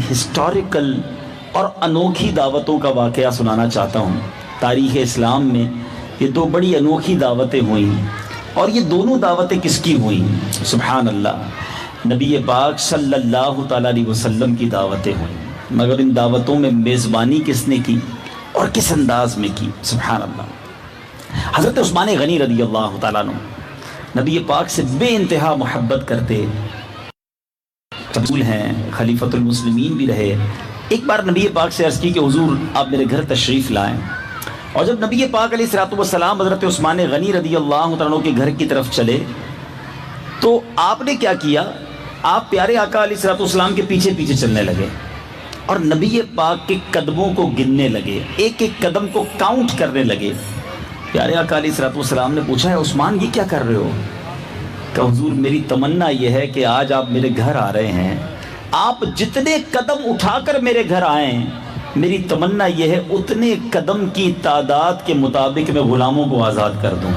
Historical اور انوکھی دعوتوں کا واقعہ سنانا چاہتا ہوں۔ تاریخ اسلام میں یہ دو بڑی انوکھی دعوتیں ہوئیں، اور یہ دونوں دعوتیں کس کی ہوئیں؟ سبحان اللہ، نبی پاک صلی اللہ تعالیٰ علیہ وسلم کی دعوتیں ہوئیں، مگر ان دعوتوں میں میزبانی کس نے کی اور کس انداز میں کی؟ سبحان اللہ۔ حضرت عثمان غنی رضی اللہ تعالیٰ عنہ نبی پاک سے بے انتہا محبت کرتے رسول ہیں، خلیفۃ المسلمین بھی رہے۔ ایک بار نبی پاک سے عرض کی کہ حضور آپ میرے گھر تشریف لائیں، اور جب نبی پاک علیہ الصلوۃ والسلام حضرت عثمان غنی رضی اللہ عنہ کے گھر کی طرف چلے تو آپ نے کیا کیا؟ آپ پیارے آقا علیہ الصلوۃ والسلام کے پیچھے پیچھے چلنے لگے اور نبی پاک کے قدموں کو گننے لگے، ایک ایک قدم کو کاؤنٹ کرنے لگے۔ پیارے آقا علیہ الصلوۃ والسلام نے پوچھا ہے عثمان یہ کیا کر رہے ہو؟ کہ حضور میری تمنا یہ ہے کہ آج آپ میرے گھر آ رہے ہیں، آپ جتنے قدم اٹھا کر میرے گھر آئیں، میری تمنا یہ ہے اتنے قدم کی تعداد کے مطابق میں غلاموں کو آزاد کر دوں۔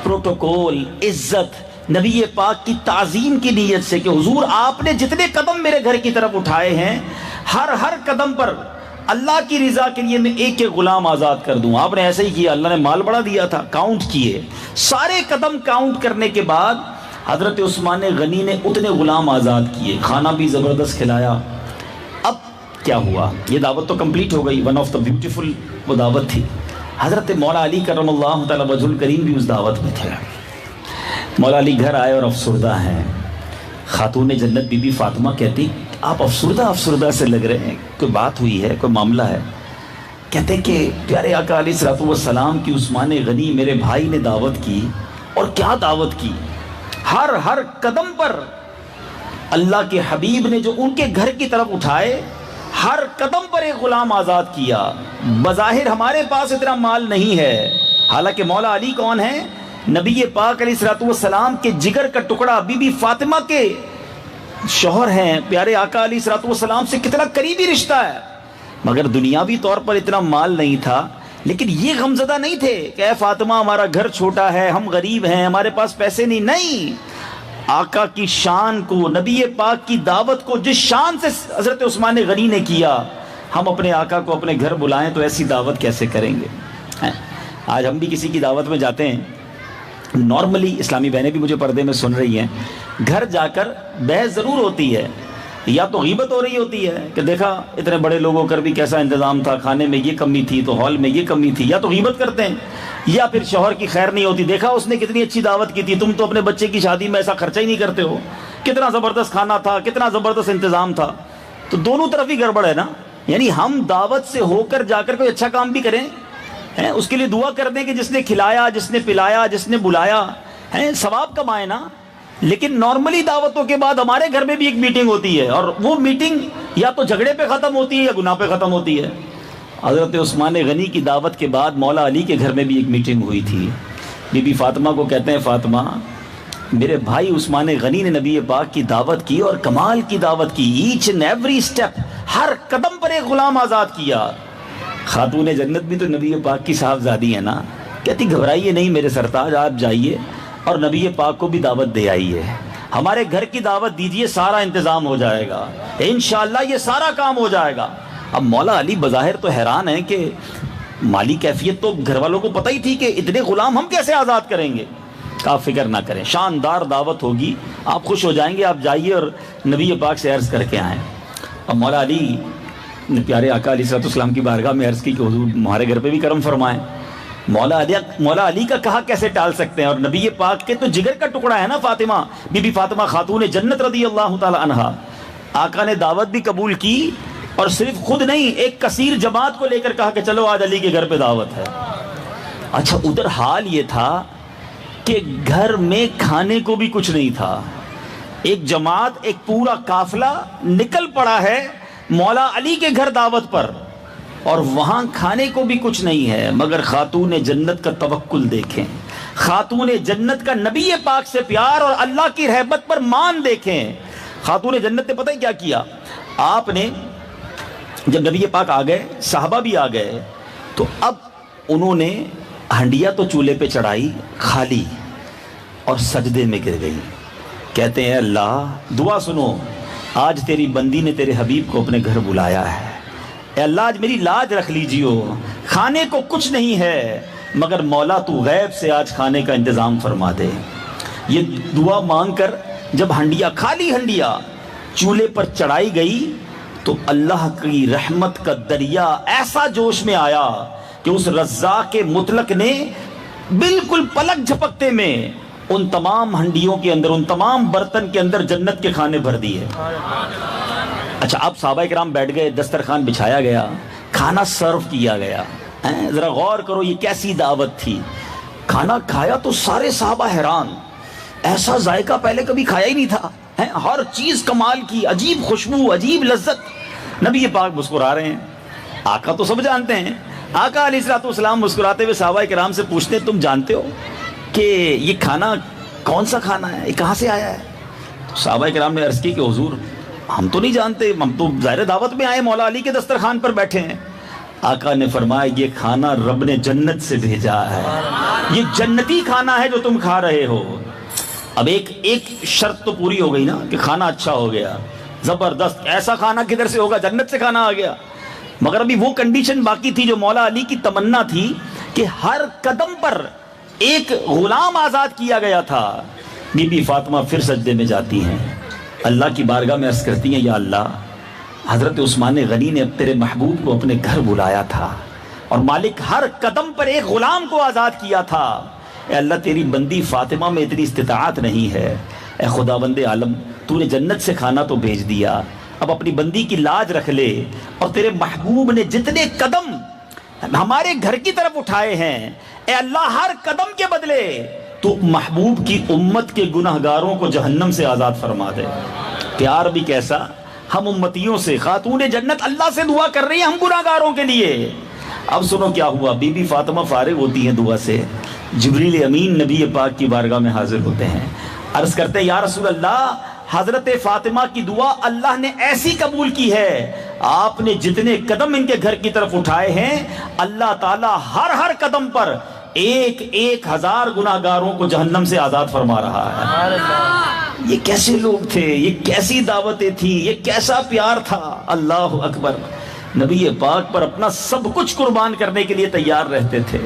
پروٹوکول، عزت، نبی پاک کی تعظیم کی نیت سے کہ حضور آپ نے جتنے قدم میرے گھر کی طرف اٹھائے ہیں، ہر قدم پر اللہ کی رضا کے لیے میں ایک ایک غلام آزاد کر دوں۔ آپ نے ایسا ہی کیا، اللہ نے مال بڑا دیا تھا، کاؤنٹ کیے، سارے قدم کاؤنٹ کرنے کے بعد حضرت عثمان غنی نے اتنے غلام آزاد کیے، کھانا بھی زبردست کھلایا۔ اب کیا ہوا؟ یہ دعوت تو کمپلیٹ ہو گئی، ون آف دا بیوٹیفل وہ دعوت تھی۔ حضرت مولا علی کرم اللہ تعالی وجہ الکریم بھی اس دعوت میں تھے۔ مولا علی گھر آئے اور افسردہ ہیں۔ خاتون جنت بی بی فاطمہ کہتی آپ افسردہ سے لگ رہے ہیں، کوئی بات ہوئی ہے، کوئی معاملہ ہے؟ کہتے کہ پیارے آقا علیہ الصلوۃ والسلام کی عثمان غنی میرے بھائی نے دعوت کی، اور کیا دعوت کی! ہر قدم پر اللہ کے حبیب نے جو ان کے گھر کی طرف اٹھائے، ہر قدم پر ایک غلام آزاد کیا۔ بظاہر ہمارے پاس اتنا مال نہیں ہے، حالانکہ مولا علی کون ہے؟ نبی پاک علیہ الصلوۃ والسلام کے جگر کا ٹکڑا، بی بی فاطمہ کے شوہر ہیں، پیارے آقا علیہ الصلوۃ والسلام سے کتنا قریبی رشتہ ہے، مگر دنیاوی طور پر اتنا مال نہیں تھا۔ لیکن یہ غمزدہ نہیں تھے کہ اے فاطمہ ہمارا گھر چھوٹا ہے، ہم غریب ہیں، ہمارے پاس پیسے نہیں۔ آقا کی شان کو، نبی پاک کی دعوت کو جس شان سے حضرت عثمان غنی نے کیا، ہم اپنے آقا کو اپنے گھر بلائیں تو ایسی دعوت کیسے کریں گے؟ آج ہم بھی کسی کی دعوت میں جاتے ہیں، نارملی اسلامی بہنیں بھی مجھے پردے میں سن رہی ہیں، گھر جا کر بحث ضرور ہوتی ہے، یا تو غیبت ہو رہی ہوتی ہے کہ دیکھا اتنے بڑے لوگوں کر بھی کیسا انتظام تھا، کھانے میں یہ کمی تھی تو ہال میں یہ کمی تھی، یا تو غیبت کرتے ہیں، یا پھر شوہر کی خیر نہیں ہوتی، دیکھا اس نے کتنی اچھی دعوت کی تھی، تم تو اپنے بچے کی شادی میں ایسا خرچہ ہی نہیں کرتے ہو، کتنا زبردست کھانا تھا، کتنا زبردست انتظام تھا۔ تو دونوں طرف ہی گڑبڑ ہے نا، یعنی ہم دعوت سے ہو کر جا کر کوئی اچھا کام بھی کریں، اس کے لیے دعا کر دیں کہ جس نے کھلایا، جس نے پلایا، جس نے بلایا، ثواب کمائے نا۔ لیکن نارملی دعوتوں کے بعد ہمارے گھر میں بھی ایک میٹنگ ہوتی ہے، اور وہ میٹنگ یا تو جھگڑے پہ ختم ہوتی ہے یا گناہ پہ ختم ہوتی ہے۔ حضرت عثمان غنی کی دعوت کے بعد مولا علی کے گھر میں بھی ایک میٹنگ ہوئی تھی۔ بی بی فاطمہ کو کہتے ہیں فاطمہ میرے بھائی عثمان غنی نے نبی پاک کی دعوت کی، اور کمال کی دعوت کی، ایچ اینڈ ایوری اسٹیپ، ہر قدم پر ایک غلام آزاد کیا۔ خاتون جنت بھی تو نبی پاک کی صاحبزادی ہے نا، کہتی گھبرائیے نہیں میرے سرتاج، آپ جائیے اور نبی پاک کو بھی دعوت دے آئیے، ہمارے گھر کی دعوت دیجئے، سارا انتظام ہو جائے گا، انشاءاللہ یہ سارا کام ہو جائے گا۔ اب مولا علی بظاہر تو حیران ہیں کہ مالی کیفیت تو گھر والوں کو پتہ ہی تھی کہ اتنے غلام ہم کیسے آزاد کریں گے۔ آپ فکر نہ کریں، شاندار دعوت ہوگی، آپ خوش ہو جائیں گے، آپ جائیے اور نبی پاک سے عرض کر کے آئیں۔ اب مولا علی نے پیارے آقا علیہ الصلوۃ والسلام کی بارگاہ میں عرض کی کہ حضور ہمارے گھر پہ بھی کرم فرمائیں۔ مولا علی کا کہا کیسے ٹال سکتے ہیں، اور نبی پاک کے تو جگر کا ٹکڑا ہے نا فاطمہ، بی بی فاطمہ خاتون جنت رضی اللہ تعالی عنہا۔ آقا نے دعوت بھی قبول کی، اور صرف خود نہیں، ایک کثیر جماعت کو لے کر کہا کہ چلو آج علی کے گھر پہ دعوت ہے۔ اچھا ادھر حال یہ تھا کہ گھر میں کھانے کو بھی کچھ نہیں تھا، ایک جماعت، ایک پورا قافلہ نکل پڑا ہے مولا علی کے گھر دعوت پر، اور وہاں کھانے کو بھی کچھ نہیں ہے، مگر خاتون جنت کا توکل دیکھیں، خاتون جنت کا نبی پاک سے پیار اور اللہ کی رحمت پر مان دیکھیں۔ خاتون جنت نے پتہ ہی کیا کیا؟ آپ نے جب نبی پاک آ گئے، صحابہ بھی آ گئے، تو اب انہوں نے ہنڈیا تو چولہے پہ چڑھائی خالی، اور سجدے میں گر گئی، کہتے ہیں اللہ دعا سنو، آج تیری بندی نے تیرے حبیب کو اپنے گھر بلایا ہے، اے اللہ آج میری لاج رکھ لیجیو، کھانے کو کچھ نہیں ہے مگر مولا تو غیب سے آج کھانے کا انتظام فرما دے۔ یہ دعا مانگ کر جب ہنڈیا، خالی ہنڈیا چولہے پر چڑھائی گئی تو اللہ کی رحمت کا دریا ایسا جوش میں آیا کہ اس رزاق مطلق نے بالکل پلک جھپکتے میں ان تمام ہنڈیوں کے اندر، ان تمام برتن کے اندر جنت کے کھانے بھر دیے۔ اچھا اب صحابہ کرام بیٹھ گئے، دسترخوان بچھایا گیا، کھانا سرو کیا گیا۔ ذرا غور کرو یہ کیسی دعوت تھی۔ کھانا کھایا تو سارے صحابہ حیران، ایسا ذائقہ پہلے کبھی کھایا ہی نہیں تھا، ہر چیز کمال کی، عجیب خوشبو، عجیب لذت۔ نبی پاک مسکرا رہے ہیں، آقا تو سب جانتے ہیں۔ آقا علیہ السلام مسکراتے ہوئے صحابہ کرام سے پوچھتے ہیں تم جانتے ہو کہ یہ کھانا کون سا کھانا ہے، یہ کہاں سے آیا ہے؟ تو صحابہ کرام نے عرض کی کہ حضور ہم تو نہیں جانتے، ہم تو ظاہر دعوت میں آئے، مولا علی کے دسترخوان پر بیٹھے ہیں۔ آقا نے فرمایا یہ کھانا رب نے جنت سے بھیجا ہے، یہ جنتی کھانا ہے جو تم کھا رہے ہو۔ اب ایک شرط تو پوری ہو گئی نا کہ کھانا اچھا ہو گیا، زبردست، ایسا کھانا کدھر سے ہوگا، جنت سے کھانا آ گیا۔ مگر ابھی وہ کنڈیشن باقی تھی جو مولا علی کی تمنا تھی کہ ہر قدم پر ایک غلام آزاد کیا گیا تھا۔ بی بی فاطمہ پھر سجدے میں جاتی ہیں، اللہ کی بارگاہ میں عرض کرتی ہیں یا اللہ حضرت عثمان غنی نے تیرے محبوب کو اپنے گھر بلایا تھا اور مالک ہر قدم پر ایک غلام کو آزاد کیا تھا، اے اللہ تیری بندی فاطمہ میں اتنی استطاعت نہیں ہے، اے خدا بند عالم تو نے جنت سے کھانا تو بھیج دیا، اب اپنی بندی کی لاج رکھ لے، اور تیرے محبوب نے جتنے قدم ہمارے گھر کی طرف اٹھائے ہیں اے اللہ ہر قدم کے بدلے تو محبوب کی امت کے گناہگاروں کو جہنم سے آزاد فرما دے۔ پیار بھی کیسا، ہم امتیوں سے، خاتون جنت اللہ سے دعا کر رہی ہیں ہم گناہگاروں کے لیے۔ اب سنو کیا ہوا، بی بی فاطمہ فارغ ہوتی ہیں دعا سے، جبریل امین نبی پاک کی بارگاہ میں حاضر ہوتے ہیں، عرض کرتے ہیں یا رسول اللہ حضرت فاطمہ کی دعا اللہ نے ایسی قبول کی ہے، آپ نے جتنے قدم ان کے گھر کی طرف اٹھائے ہیں اللہ تعالیٰ ہر قدم پر 1000 گناہگاروں کو جہنم سے آزاد فرما رہا ہے۔ یہ کیسے لوگ تھے، یہ کیسی دعوتیں تھی، یہ کیسا پیار تھا، اللہ اکبر۔ نبی پاک پر اپنا سب کچھ قربان کرنے کے لیے تیار رہتے تھے۔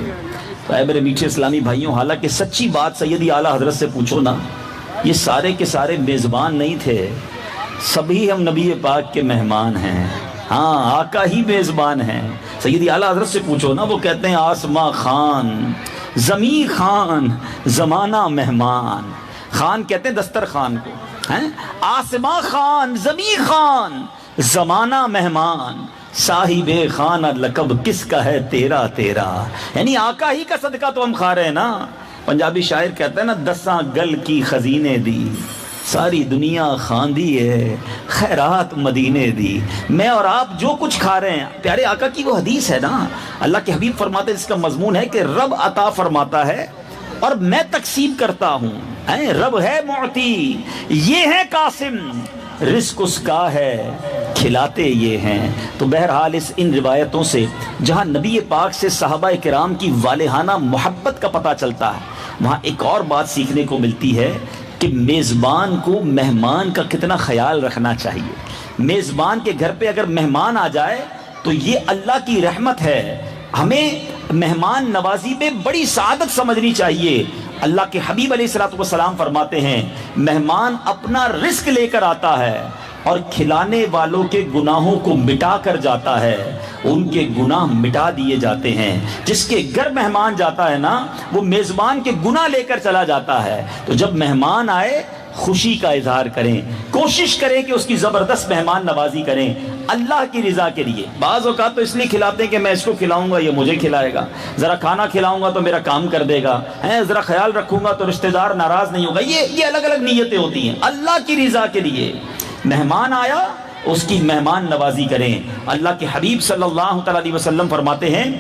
تو اے میرے میٹھے اسلامی بھائیوں، حالانکہ سچی بات سیدی اعلیٰ حضرت سے پوچھو نا، یہ سارے کے سارے میزبان نہیں تھے، سبھی ہم نبی پاک کے مہمان ہیں، ہاں آقا ہی میزبان ہیں۔ سیدی اعلیٰ حضرت سے پوچھو نا، وہ کہتے ہیں آسماں خان زمیں خان زمانہ مہمان، خان کہتے ہیں دسترخوان کو، آسماں خان زمیں خان زمانہ مہمان، صاحب خانہ لقب کس کا ہے تیرا تیرا، یعنی آقا ہی کا صدقہ تو ہم کھا رہے ہیں نا۔ پنجابی شاعر کہتا ہے نا، 10 گل کی خزینے دی ساری دنیا خاندی ہے خیرات مدینے دی۔ میں اور آپ جو کچھ کھا رہے ہیں، پیارے آقا کی وہ حدیث ہے نا، اللہ کے حبیب فرماتے ہیں، اس کا مضمون ہے کہ رب عطا فرماتا ہے اور میں تقسیم کرتا ہوں، رب ہے معطی یہ ہے قاسم، رزق اس کا ہے کھلاتے یہ ہیں۔ تو بہرحال ان روایتوں سے جہاں نبی پاک سے صحابہ کرام کی والہانہ محبت کا پتہ چلتا ہے، وہاں ایک اور بات سیکھنے کو ملتی ہے کہ میزبان کو مہمان کا کتنا خیال رکھنا چاہیے۔ میزبان کے گھر پہ اگر مہمان آ جائے تو یہ اللہ کی رحمت ہے، ہمیں مہمان نوازی میں بڑی سعادت سمجھنی چاہیے۔ اللہ کے حبیب علیہ السلام فرماتے ہیں مہمان اپنا رزق لے کر آتا ہے اور کھلانے والوں کے گناہوں کو مٹا کر جاتا ہے، ان کے گناہ مٹا دیے جاتے ہیں۔ جس کے گھر مہمان جاتا ہے نا، وہ میزبان کے گناہ لے کر چلا جاتا ہے۔ تو جب مہمان آئے خوشی کا اظہار کریں، کوشش کریں کہ اس کی زبردست مہمان نوازی کریں اللہ کی رضا کے لیے۔ بعض اوقات تو اس لیے کھلاتے ہیں کہ میں اس کو کھلاؤں گا یہ مجھے کھلائے گا، ذرا کھانا کھلاؤں گا تو میرا کام کر دے گا، ذرا خیال رکھوں گا تو رشتہ دار ناراض نہیں ہوگا، یہ الگ الگ نیتیں ہوتی ہیں۔ اللہ کی رضا کے لیے مہمان آیا اس کی مہمان نوازی کریں۔ اللہ کے حبیب صلی اللہ علیہ وسلم فرماتے ہیں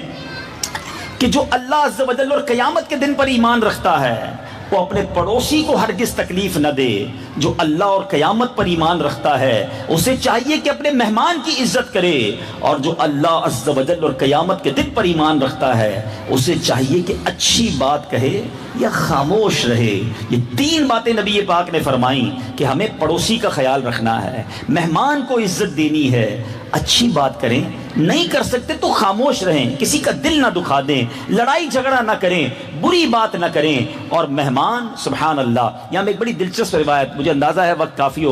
کہ جو اللہ عز و جل اور قیامت کے دن پر ایمان رکھتا ہے وہ اپنے پڑوسی کو ہرگز تکلیف نہ دے۔ جو اللہ اور قیامت پر ایمان رکھتا ہے اسے چاہیے کہ اپنے مہمان کی عزت کرے، اور جو اللہ عز و جل اور قیامت کے دن پر ایمان رکھتا ہے اسے چاہیے کہ اچھی بات کہے یا خاموش رہے. یہ تین باتیں نبی پاک نے فرمائیں کہ ہمیں پڑوسی کا خیال رکھنا ہے, مہمان کو عزت دینی ہے, اچھی بات کریں, نہیں کر سکتے تو خاموش رہیں, کسی کا دل نہ دکھا دیں, لڑائی جھگڑا نہ کریں, بری بات نہ کریں. اور مہمان, سبحان اللہ, یہاں میں ایک بڑی دلچسپ روایت, مجھے اندازہ ہے وقت کافی ہو